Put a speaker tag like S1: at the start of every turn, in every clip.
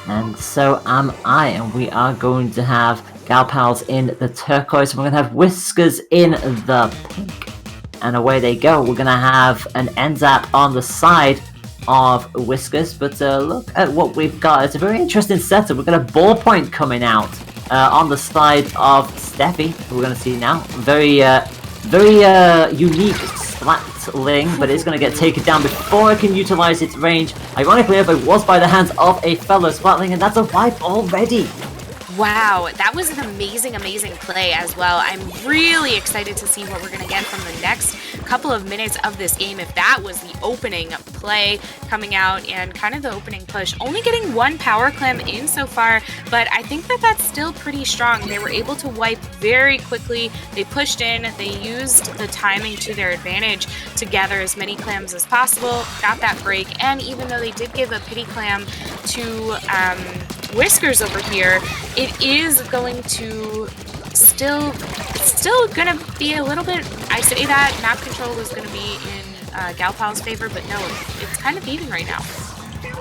S1: And so am I, and we are going to have Galpals in the turquoise, and we're going to have Whiskers in the pink. And away they go. We're going to have an NZAP on the side of Whiskers, but look at what we've got. It's a very interesting setup. We've got a ballpoint coming out on the side of Steffi, who we're going to see now. Very unique Splatling, but it's going to get taken down before it can utilize its range. Ironically, it was by the hands of a fellow Splatling, and that's a wipe already.
S2: Wow, that was an amazing, amazing play as well. I'm really excited to see what we're going to get from the next couple of minutes of this game. If that was the opening play coming out and kind of the opening push, only getting one power clam in so far, but I think that that's still pretty strong. They were able to wipe very quickly. They pushed in, they used the timing to their advantage to gather as many clams as possible, got that break, and even though they did give a pity clam to Whiskers over here, it is going to still gonna be a little bit, I say that map control is gonna be in Galpal's favor, but no, it's kind of even right now.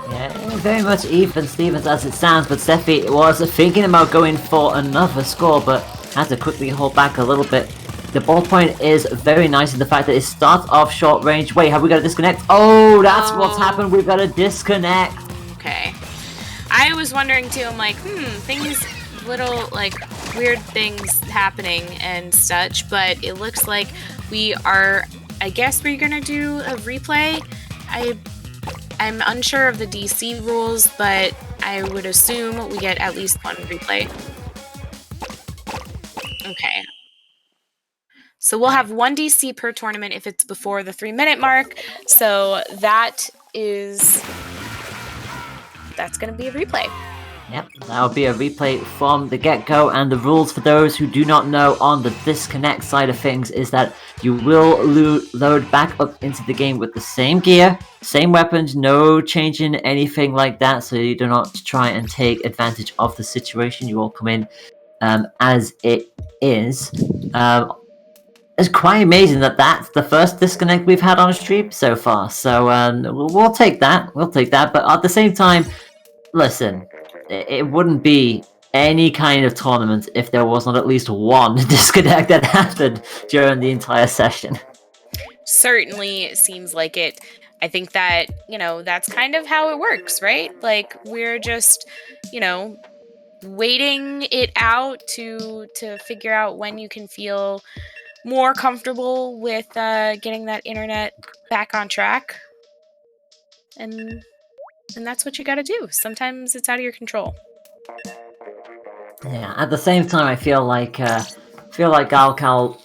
S1: Yeah, very much even Stevens as it stands, but Steffi was thinking about going for another score, but had to quickly hold back a little bit. The ballpoint is very nice in the fact that it starts off short range. Wait, have we got to disconnect? Oh, that's what's happened. We've got to disconnect.
S2: Okay. I was wondering too, I'm like, things, little, like, weird things happening and such, but it looks like we are, I guess we're gonna do a replay. I'm unsure of the DC rules, but I would assume we get at least one replay. Okay. So we'll have one DC per tournament if it's before the 3-minute mark, so that's going to be a replay.
S1: Yep, that'll be a replay from the get-go, and the rules for those who do not know on the disconnect side of things is that you will load back up into the game with the same gear, same weapons, no changing anything like that, so you do not try and take advantage of the situation. You all come in as it is. It's quite amazing that that's the first disconnect we've had on a stream so far, so we'll take that, but at the same time, listen, it wouldn't be any kind of tournament if there was not at least one disconnect that happened during the entire session.
S2: Certainly it seems like it. I think that, that's kind of how it works, right? Like, we're just, waiting it out to figure out when you can feel more comfortable with getting that internet back on track. And that's what you gotta do. Sometimes it's out of your control.
S1: Yeah, at the same time, I feel like Galpals.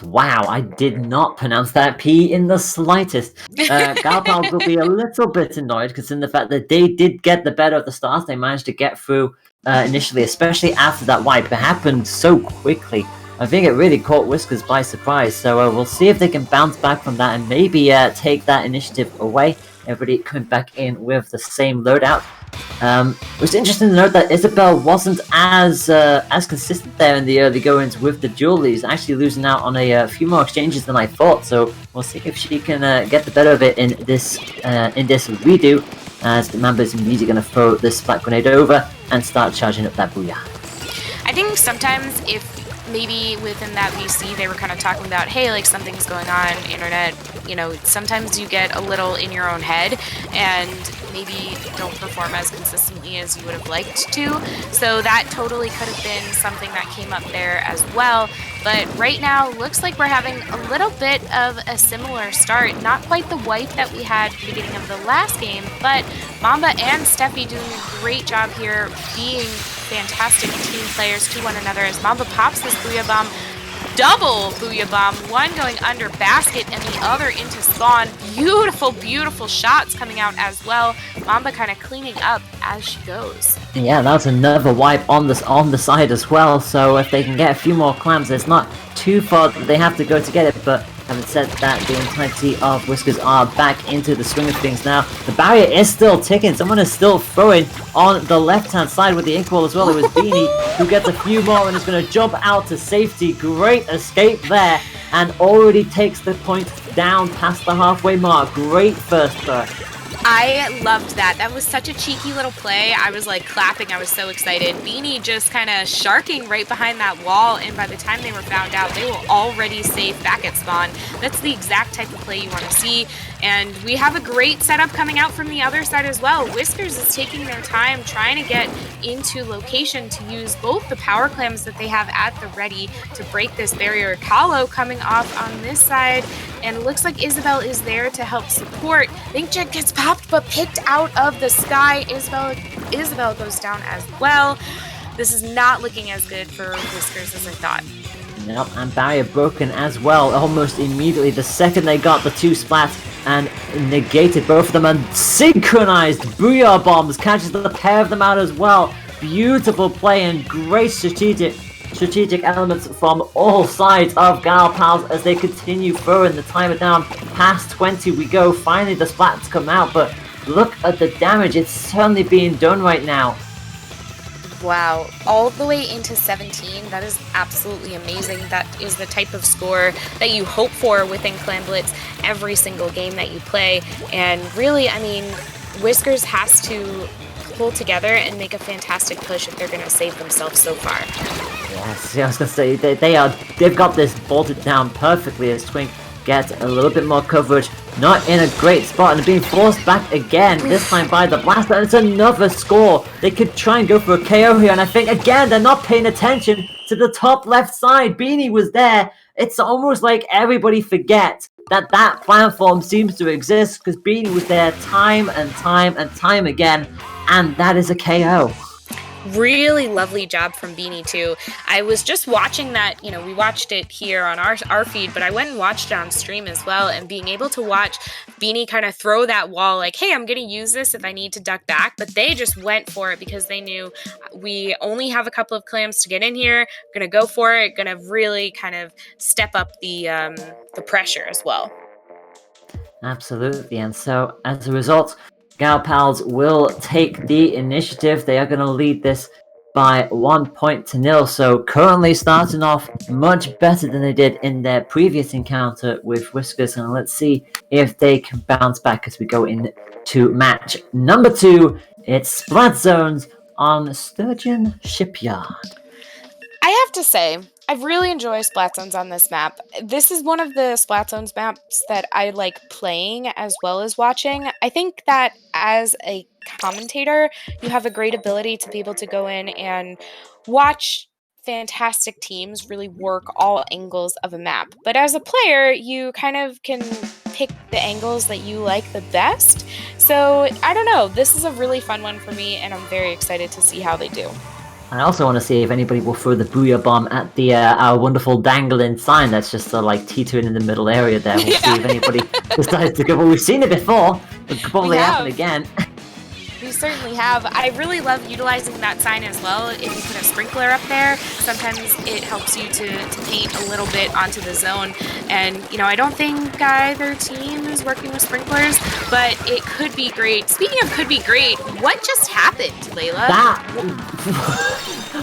S1: Wow, I did not pronounce that P in the slightest. Galpals will be a little bit annoyed because in the fact that they did get the better of the start, they managed to get through initially, especially after that wipe. It happened so quickly. I think it really caught Whiskers by surprise. So we'll see if they can bounce back from that and maybe take that initiative away. Everybody coming back in with the same loadout. It was interesting to note that Isabel wasn't as consistent there in the early goings with the dualies, actually losing out on a few more exchanges than I thought. So we'll see if she can get the better of it in this redo, as the Mamba's immediately going to throw this splat grenade over and start charging up that booyah.
S2: I think sometimes if maybe within that VC they were kind of talking about, hey, like, something's going on, internet, sometimes you get a little in your own head and maybe don't perform as consistently as you would have liked to. So that totally could have been something that came up there as well. But right now, looks like we're having a little bit of a similar start. Not quite the wipe that we had at the beginning of the last game, but Mamba and Steffi doing a great job here, being fantastic team players to one another as Mamba pops this Booyah Bomb. Double Booyah Bomb, one going under basket and the other into spawn. Beautiful, beautiful shots coming out as well. Mamba kind of cleaning up as she goes.
S1: Yeah, that's another wipe on the side as well, so if they can get a few more clams, it's not too far that they have to go to get it, but having said that, the entirety of Whiskers are back into the swing of things now. The barrier is still ticking. Someone is still throwing on the left-hand side with the ink wall as well. It was Beanie who gets a few more and is going to jump out to safety. Great escape there, and already takes the point down past the halfway mark. Great first throw.
S2: I loved that. That was such a cheeky little play. I was like clapping. I was so excited. Beanie just kind of sharking right behind that wall, and by the time they were found out, they were already safe back at spawn. That's the exact type of play you want to see. And we have a great setup coming out from the other side as well. Whiskers is taking their time trying to get into location to use both the power clams that they have at the ready to break this barrier. Kahlo coming off on this side, and it looks like Isabel is there to help support. ThinkJet gets popped but picked out of the sky. Isabel goes down as well. This is not looking as good for Whiskers as I thought.
S1: Yep, and barrier broken as well, almost immediately. The second they got the 2 splats and negated both of them, and synchronized Booyah Bombs catches the pair of them out as well. Beautiful play and great strategic elements from all sides of Galpals as they continue throwing the timer down. Past 20 we go, finally the splats come out, but look at the damage, it's certainly being done right now.
S2: Wow, all the way into 17, that is absolutely amazing. That is the type of score that you hope for within Clan Blitz every single game that you play. And really, I mean, Whiskers has to pull together and make a fantastic push if they're going to save themselves so far.
S1: Yes, I was going to say, they've got this bolted down perfectly as Twink gets a little bit more coverage. Not in a great spot and being forced back again, this time by the blaster, and it's another score. They could try and go for a KO here, and I think again they're not paying attention to the top left side. Beanie was there. It's almost like everybody forgets that platform seems to exist because Beanie was there time and time again, and that is a KO.
S2: Really lovely job from Beanie too. I was just watching that, you know, we watched it here on our feed, but I went and watched it on stream as well, and being able to watch Beanie kind of throw that wall like, hey, I'm gonna use this if I need to duck back, but they just went for it because they knew we only have a couple of clams to get in here, gonna go for it, gonna really kind of step up the pressure as well.
S1: Absolutely, and so as a result, Galpals will take the initiative. They are going to lead this by 1-0, so currently starting off much better than they did in their previous encounter with Whiskers, and let's see if they can bounce back as we go into match number 2. It's Splat Zones on Sturgeon Shipyard.
S2: I have to say, I really enjoy Splat Zones on this map. This is one of the Splat Zones maps that I like playing as well as watching. I think that as a commentator, you have a great ability to be able to go in and watch fantastic teams really work all angles of a map. But as a player, you kind of can pick the angles that you like the best. So, I don't know. This is a really fun one for me, and I'm very excited to see how they do.
S1: I also want to see if anybody will throw the Booyah Bomb at the our wonderful dangling sign that's just like teetering in the middle area there. We'll see if anybody decides to go. Well, we've seen it before. It could probably happen again.
S2: We certainly have. I really love utilizing that sign as well. If you put a sprinkler up there, sometimes it helps you to paint a little bit onto the zone. And, you know, I don't think either team is working with sprinklers, but it could be great. Speaking of could be great, what just happened, Layla?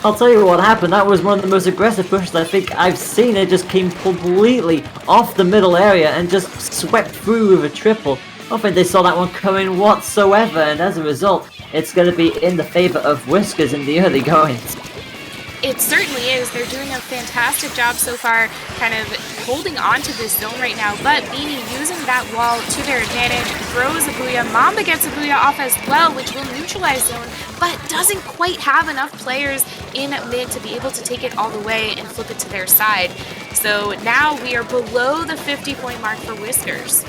S1: I'll tell you what happened. That was one of the most aggressive pushes I think I've seen. It just came completely off the middle area and just swept through with a triple. I don't think they saw that one coming whatsoever, and as a result, it's going to be in the favor of Whiskers in the early goings.
S2: It certainly is. They're doing a fantastic job so far, kind of holding on to this zone right now, but Beanie using that wall to their advantage, throws a Booyah. Mamba gets a Booyah off as well, which will neutralize zone, but doesn't quite have enough players in mid to be able to take it all the way and flip it to their side. So now we are below the 50-point mark for Whiskers.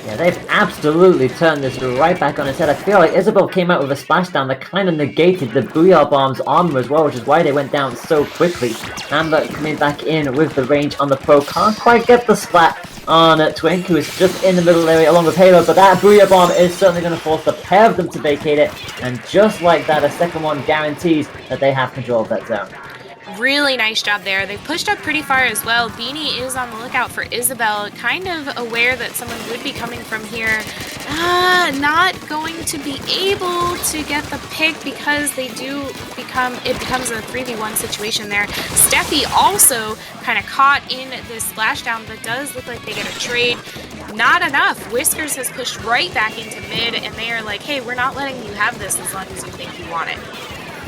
S1: Yeah, they've absolutely turned this right back on its head. I feel like Isabel came out with a splashdown that kind of negated the Booyah Bomb's armor as well, which is why they went down so quickly. Amber coming back in with the range on the pro. Can't quite get the splat on Twink, who is just in the middle area along with Halo, but that Booyah Bomb is certainly going to force the pair of them to vacate it, and just like that, a second one guarantees that they have control of that zone.
S2: Really nice job there. They pushed up pretty far as well. Beanie is on the lookout for Isabel, kind of aware that someone would be coming from here. Not going to be able to get the pick because it becomes a 3v1 situation there. Steffi also kind of caught in this splashdown, but does look like they get a trade. not enough. Whiskers has pushed right back into mid, and they are like, hey, we're not letting you have this as long as you think you want it.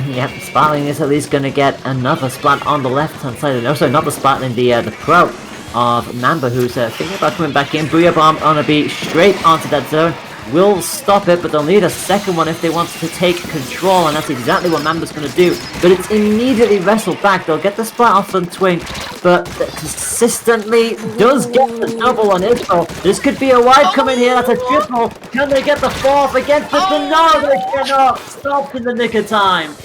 S1: Yep, Splatling is at least going to get another splat on the left-hand side. And also not the Splatling, the pro of Mamba, who's thinking about coming back in. Booyah Bomb on a beat straight onto that zone. Will stop it, but they'll need a second one if they want to take control, and that's exactly what Mamba's going to do. But it's immediately wrestled back. They'll get the splat off on Twink, but consistently does get the double on Israel. This could be a wide coming here. That's a triple. Can they get the fourth against the no, they cannot. Stopped in the nick of time.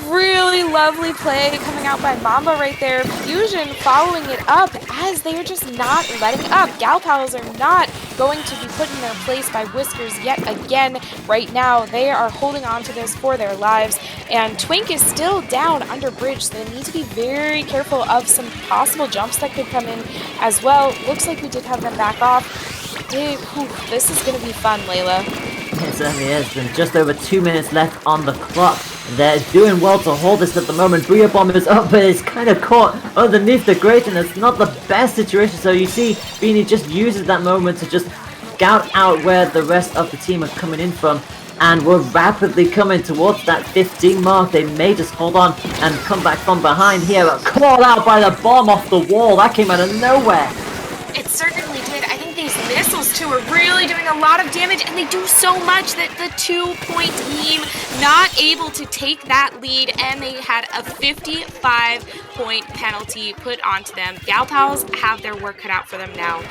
S2: Really lovely play coming out by Mamba right there. Fusion following it up as they are just not letting up. Galpals are not going to be put in their place by Whiskers yet again. Right now, they are holding on to this for their lives, and Twink is still down under bridge, so they need to be very careful of some possible jumps that could come in as well. Looks like we did have them back off. This is going to be fun, Layla.
S1: It certainly is. And just over 2 minutes left on the clock. They're doing well to hold this at the moment. Booyah Bomb is up, but it's kind of caught underneath the grate, and it's not the best situation. So you see, Beanie just uses that moment to just scout out where the rest of the team are coming in from. And we're rapidly coming towards that 15 mark. They may just hold on and come back from behind here. Caught out by the bomb off the wall. That came out of nowhere.
S2: It certainly did. I think these missiles, too, are really doing a lot of damage, and they do so much that the 2-point team not able to take that lead, and they had a 55-point penalty put onto them. Galpals have their work cut out for them now.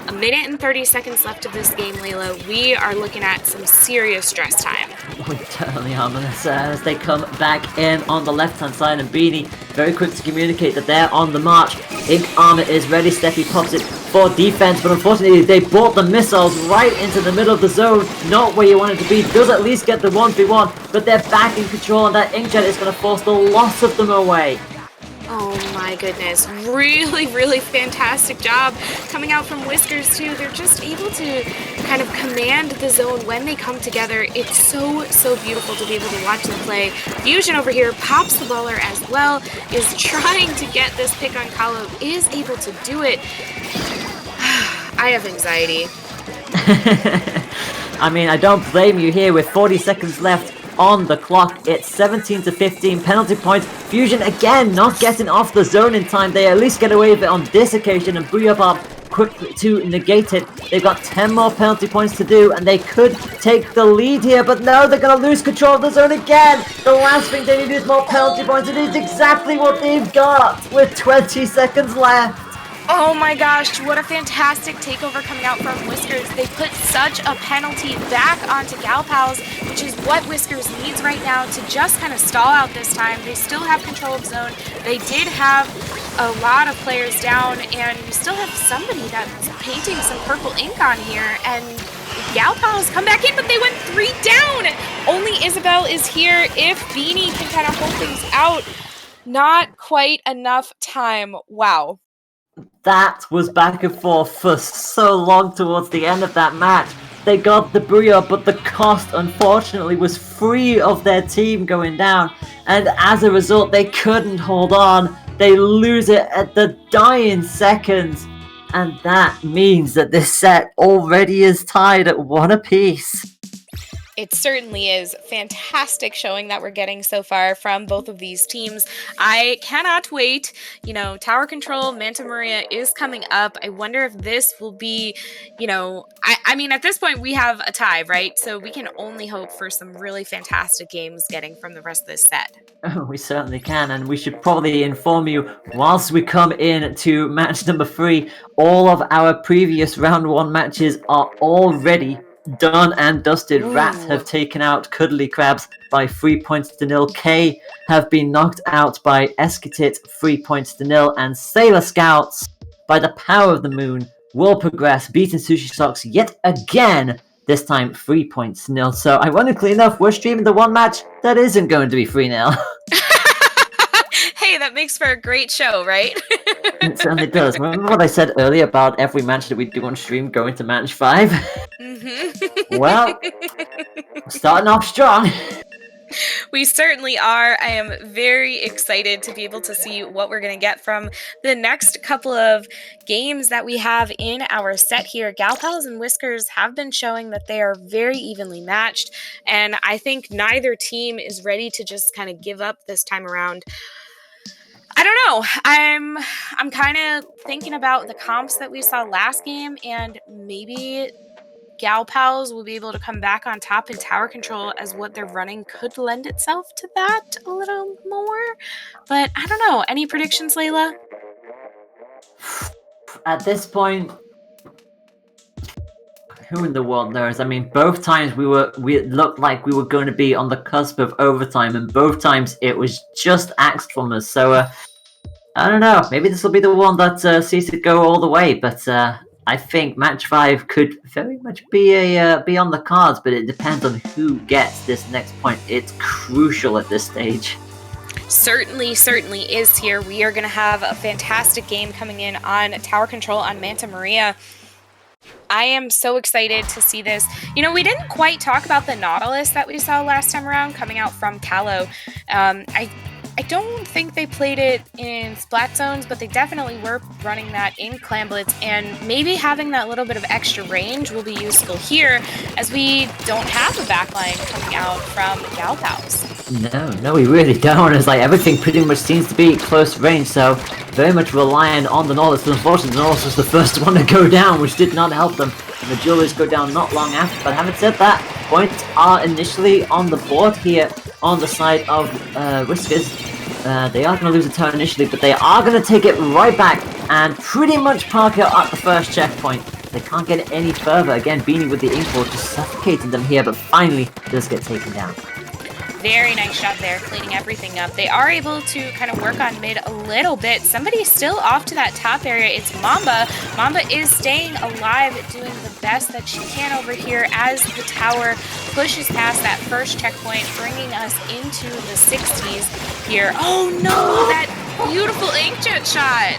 S2: 1 minute and 30 seconds left of this game, Layla. We are looking at some serious stress time.
S1: We totally are, Melissa, as they come back in on the left-hand side, and Beanie very quick to communicate that they're on the march. Ink Armor is ready. Steffi pops it for defense, but unfortunately they brought the missiles right into the middle of the zone. Not where you want it to be. Does at least get the 1v1, but they're back in control, and that Inkjet is going to force the loss of them away.
S2: Oh my goodness, really, really fantastic job coming out from Whiskers too. They're just able to kind of command the zone when they come together. It's so, so beautiful to be able to watch them play. Fusion over here pops the baller as well, is trying to get this pick on Kahlo, is able to do it. I have anxiety.
S1: I mean, I don't blame you here with 40 seconds left on the clock. It's 17-15 penalty points. Fusion again not getting off the zone in time. They at least get away with it on this occasion, and Booyah Bomb quickly to negate it. They've got 10 more penalty points to do, and they could take the lead here, but no, they're going to lose control of the zone again. The last thing they need is more penalty points. It is exactly what they've got with 20 seconds left.
S2: Oh my gosh, what a fantastic takeover coming out from Whiskers. They put such a penalty back onto Galpals, which is what Whiskers needs right now to just kind of stall out this time. They still have control of zone. They did have a lot of players down, and we still have somebody that's painting some purple ink on here, and Galpals come back in, but they went 3 down. Only Isabel is here. If Beanie can kind of hold things out, not quite enough time. Wow.
S1: That was back and forth for so long towards the end of that match. They got the Booyah, but the cost, unfortunately, was 3 of their team going down. And as a result, they couldn't hold on. They lose it at the dying seconds. And that means that this set already is tied at 1 apiece.
S2: It certainly is fantastic showing that we're getting so far from both of these teams. I cannot wait. You know, Tower Control, Manta Maria is coming up. I wonder if this will be, you know, I mean, at this point we have a tie, right? So we can only hope for some really fantastic games getting from the rest of this set.
S1: Oh, we certainly can, and we should probably inform you, whilst we come in to match number 3, all of our previous round 1 matches are already done and dusted.
S2: Ooh.
S1: Rat have taken out Cuddly Crabs by 3 points to 0. K have been knocked out by Esketit 3 points to 0. And Sailor Scouts, by the power of the moon, will progress, beating Sushi Socks yet again, this time 3 points to 0. So ironically enough, we're streaming the one match that isn't going to be 3-0.
S2: Hey, that makes for a great show, right?
S1: It certainly does. Remember what I said earlier about every match that we do on stream going to match 5?
S2: Mm-hmm.
S1: Well, starting off strong.
S2: We certainly are. I am very excited to be able to see what we're going to get from the next couple of games that we have in our set here. Galpals and Whiskers have been showing that they are very evenly matched, and I think neither team is ready to just kind of give up this time around. I don't know. I'm kind of thinking about the comps that we saw last game, and maybe Galpals will be able to come back on top in tower control, as what they're running could lend itself to that a little more. But I don't know. Any predictions, Layla?
S1: At this point, who in the world knows? I mean, both times we looked like we were going to be on the cusp of overtime, and both times it was just axed from us. So I don't know. Maybe this will be the one that sees it go all the way. But I think match 5 could very much be on the cards. But it depends on who gets this next point. It's crucial at this stage.
S2: Certainly is here. We are going to have a fantastic game coming in on tower control on Manta Maria. I am so excited to see this. You know, we didn't quite talk about the Nautilus that we saw last time around coming out from Callow. I don't think they played it in Splat Zones, but they definitely were running that in Clan Blitz, and maybe having that little bit of extra range will be useful here, as we don't have a backline coming out from Galpals.
S1: No, we really don't. It's like everything pretty much seems to be close range, so very much relying on the Nautilus. But unfortunately, the Nautilus was the first one to go down, which did not help them. And the Julius go down not long after. But having said that, points are initially on the board here on the side of Whiskers. They are going to lose a turn initially, but they are going to take it right back and pretty much park it at the first checkpoint. They can't get it any further. Again, Beanie with the ink ball just suffocating them here, but finally does get taken down.
S2: Very nice shot there, cleaning everything up. They are able to kind of work on mid a little bit. Somebody's still off to that top area. It's Mamba. Mamba is staying alive, doing the best that she can over here as the tower pushes past that first checkpoint, bringing us into the 60s here. Oh no, that beautiful inkjet shot.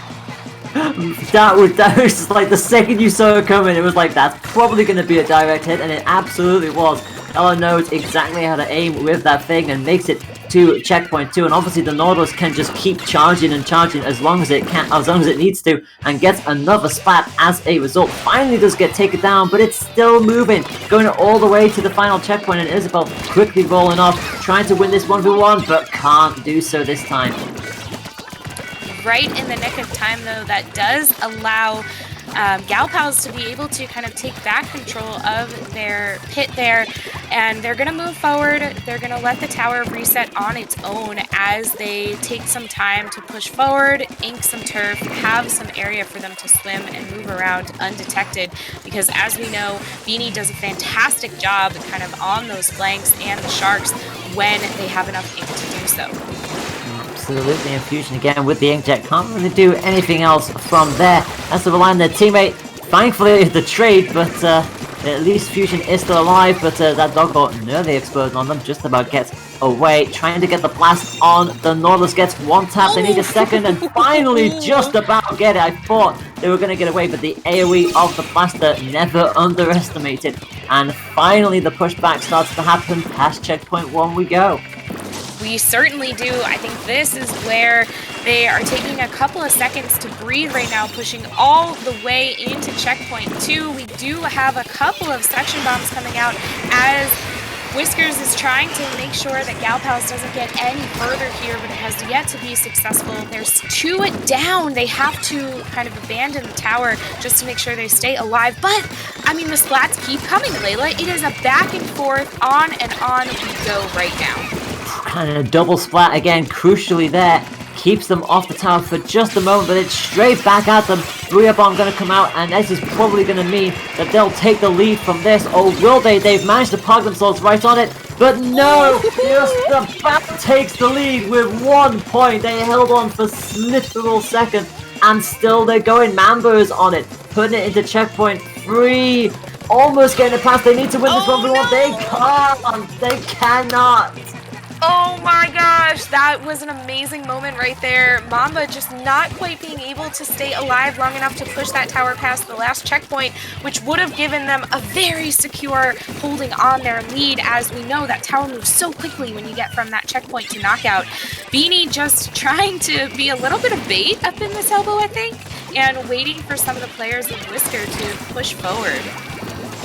S1: That was just like the second you saw it coming, it was like, that's probably going to be a direct hit, and it absolutely was. Ella knows exactly how to aim with that thing and makes it to checkpoint 2, and obviously the Nautilus can just keep charging and charging as long as it can, as long as it needs to, and gets another splat as a result. Finally does get taken down, but it's still moving, going all the way to the final checkpoint, and Isabel quickly rolling off, trying to win this 1v1, but can't do so this time.
S2: Right in the nick of time, though, that does allow Galpals to be able to kind of take back control of their pit there, and they're going to move forward. They're going to let the tower reset on its own as they take some time to push forward, ink some turf, have some area for them to swim and move around undetected, because as we know, Beanie does a fantastic job kind of on those flanks and the sharks when they have enough ink to do so.
S1: Absolutely, and Fusion again with the inkjet can't really do anything else from there. Has to rely on their teammate. Thankfully, the trade, but at least Fusion is still alive. But that dogboat nearly exploded on them, just about gets away. Trying to get the blast on the Nautilus, gets one tap. They need a second, and finally just about get it. I thought they were going to get away, but the AoE of the blaster never underestimated. And finally, the pushback starts to happen. Past checkpoint 1 we go.
S2: We certainly do. I think this is where they are taking a couple of seconds to breathe right now, pushing all the way into checkpoint 2. We do have a couple of suction bombs coming out as Whiskers is trying to make sure that Galpals doesn't get any further here, but it has yet to be successful. There's 2 down. They have to kind of abandon the tower just to make sure they stay alive. But, I mean, the splats keep coming, Layla. It is a back and forth, on and on we go right now.
S1: And a double splat again, crucially there. Keeps them off the tower for just a moment, but it's straight back at them. Booyah Bomb going to come out, and this is probably going to mean that they'll take the lead from this. Or will they? They've managed to park themselves right on it. But no! Just about takes the lead with 1 point. They held on for literal seconds, and still they're going. Mamba is on it, putting it into checkpoint 3. Almost getting it past. They need to win this 1v1. No. They can't. They cannot.
S2: Oh my god! gosh, that was an amazing moment right there. Mamba just not quite being able to stay alive long enough to push that tower past the last checkpoint, which would have given them a very secure holding on their lead. As we know, that tower moves so quickly when you get from that checkpoint to knockout. Beanie just trying to be a little bit of bait up in this elbow, I think, and waiting for some of the players in Whisker to push forward.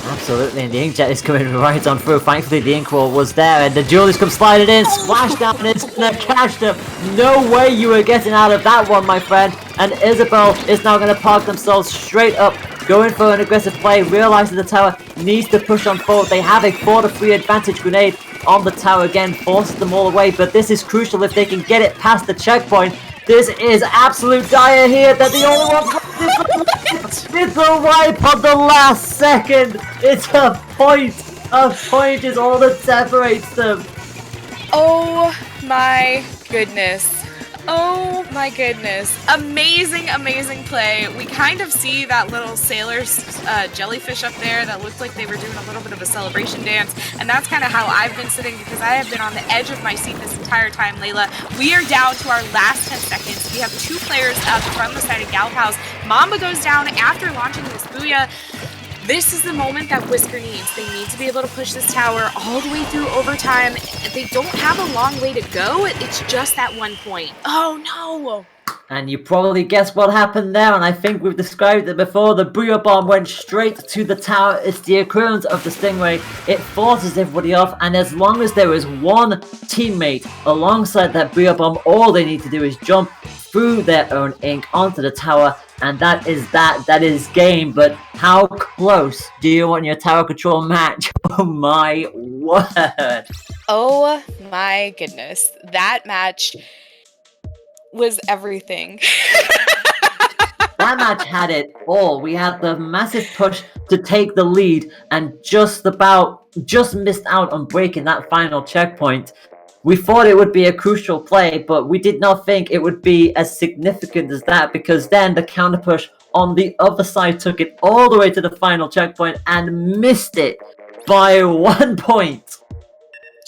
S1: Absolutely, and the Inkjet is coming right on through. Thankfully, the Ink Wall was there, and the Duelist comes sliding in, splash down, and it's gonna catch them. No way you were getting out of that one, my friend. And Isabel is now gonna park themselves straight up, going for an aggressive play, realizing the tower needs to push on forward. They have a 4-3 advantage grenade on the tower again, forces them all away, but this is crucial if they can get it past the checkpoint. This is absolute dire here. They're the only one. It's a wipe on the last second. It's a point. A point is all that separates them.
S2: Oh my goodness. Oh my goodness. Amazing, amazing play. We kind of see that little sailor's jellyfish up there that looked like they were doing a little bit of a celebration dance. And that's kind of how I've been sitting, because I have been on the edge of my seat this entire time, Layla. We are down to our last 10 seconds. We have 2 players up from the side of Galpals. Mamba goes down after launching this booyah. This is the moment that Whisker needs. They need to be able to push this tower all the way through overtime. They don't have a long way to go. It's just that 1 point. Oh no!
S1: And you probably guessed what happened there, and I think we've described it before. The Booyah Bomb went straight to the tower. It's the equivalent of the Stingray. It forces everybody off, and as long as there is one teammate alongside that Booyah Bomb, all they need to do is jump through their own ink onto the tower, and that is game. But how close do you want your tower control match? Oh my word.
S2: Oh my goodness. That match was everything.
S1: That match had it all. We had the massive push to take the lead and just missed out on breaking that final checkpoint. We thought it would be a crucial play, but we did not think it would be as significant as that, because then the counter push on the other side took it all the way to the final checkpoint and missed it by 1 point.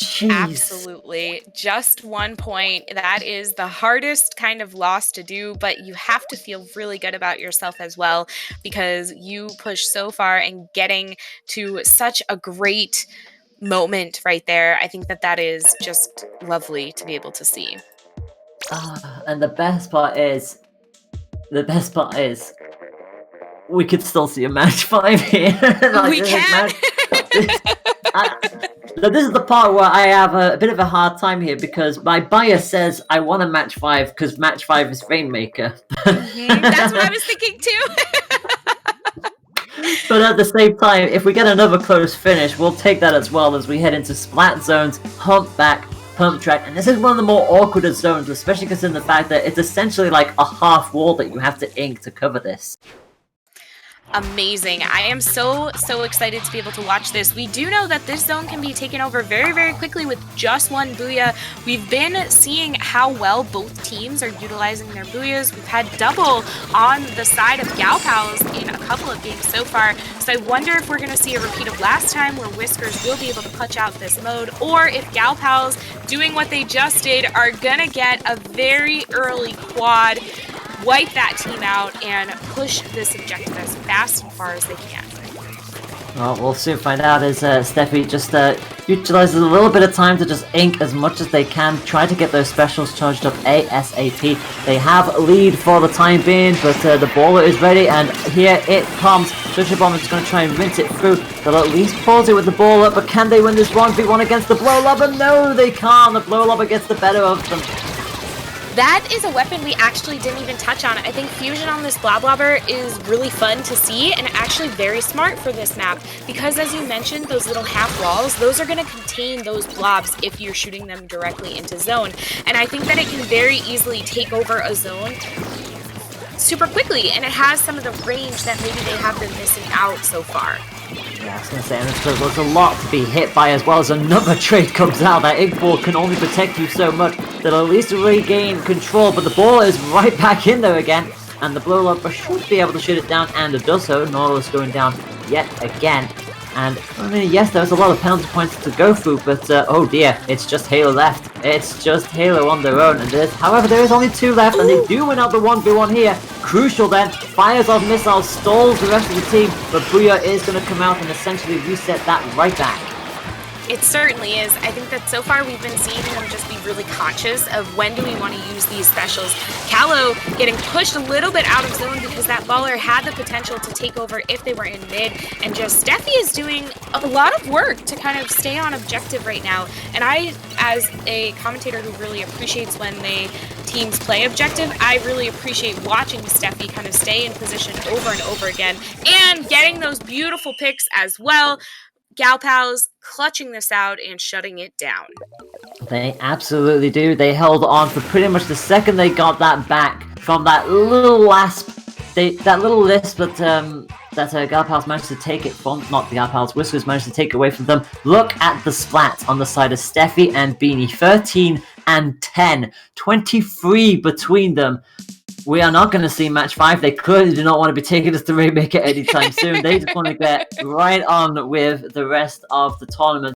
S1: Jeez.
S2: Absolutely. Just 1 point. That is the hardest kind of loss to do, but you have to feel really good about yourself as well, because you pushed so far and getting to such a great moment right there. I think that is just lovely to be able to see.
S1: And the best part is, we could still see a match 5 here. Like,
S2: we can.
S1: This is the part where I have a bit of a hard time here, because my bias says I want a match 5 because match 5 is Rainmaker.
S2: That's what I was thinking too.
S1: But at the same time, if we get another close finish, we'll take that as well, as we head into Splat Zones, Humpback, Pump Track. And this is one of the more awkward zones, especially considering the fact that it's essentially like a half wall that you have to ink to cover this.
S2: Amazing. I am so excited to be able to watch this. We do know that this zone can be taken over very, very quickly with just one booyah. We've been seeing how well both teams are utilizing their booyahs. We've had double on the side of Galpals in a couple of games so far. So I wonder if we're going to see a repeat of last time, where Whiskers will be able to clutch out this mode, or if Galpals, doing what they just did, are going to get a very early quad, wipe that team out, and push this objective as fast and far as they can.
S1: Well, we'll soon find out, as Steffi just utilizes a little bit of time to just ink as much as they can, try to get those specials charged up ASAP. They have a lead for the time being, but the baller is ready, and here it comes. Sugar Bomb is going to try and rinse it through. They'll at least pause it with the baller, but can they win this 1v1 against the Blow Lobber? No, they can't. The Blow Lobber gets the better of them.
S2: That is a weapon we actually didn't even touch on. I think fusion on this Blob Lobber is really fun to see, and actually very smart for this map, because as you mentioned, those little half walls, those are going to contain those blobs if you're shooting them directly into zone. And I think that it can very easily take over a zone super quickly, and it has some of the range that maybe they have been missing out so far.
S1: Yeah, I was going to say, and there's a lot to be hit by, as well as another trade comes out. That Ink Ball can only protect you so much. They'll at least regain control, but the ball is right back in there again, and the Blow Lobber should be able to shoot it down, and it does so. Nautilus going down yet again, And, I mean, yes, there was a lot of penalty points to go through, but, oh dear, it's just Halo left. It's just Halo on their own, and however, there is only 2 left, and they do win out the 1v1 here. Crucial then, fires off missiles, stalls the rest of the team, but Booyah is going to come out and essentially reset that right back.
S2: It certainly is. I think that so far we've been seeing them just be really conscious of when do we want to use these specials. Callow getting pushed a little bit out of zone because that baller had the potential to take over if they were in mid, and just Steffi is doing a lot of work to kind of stay on objective right now. And I, as a commentator who really appreciates when teams play objective, I really appreciate watching Steffi kind of stay in position over and over again and getting those beautiful picks as well. Galpals clutching this out and shutting it down.
S1: They absolutely do. They held on for pretty much the second they got that back from that little lisp that Galpals managed to take it from, not the Galpals, Whiskers managed to take away from them. Look at the splat on the side of Steffi and Beanie, 13 and 10, 23 between them. We are not going to see match 5. They clearly do not want to be taking us to Rainmaker anytime soon. They just want to get right on with the rest of the tournament.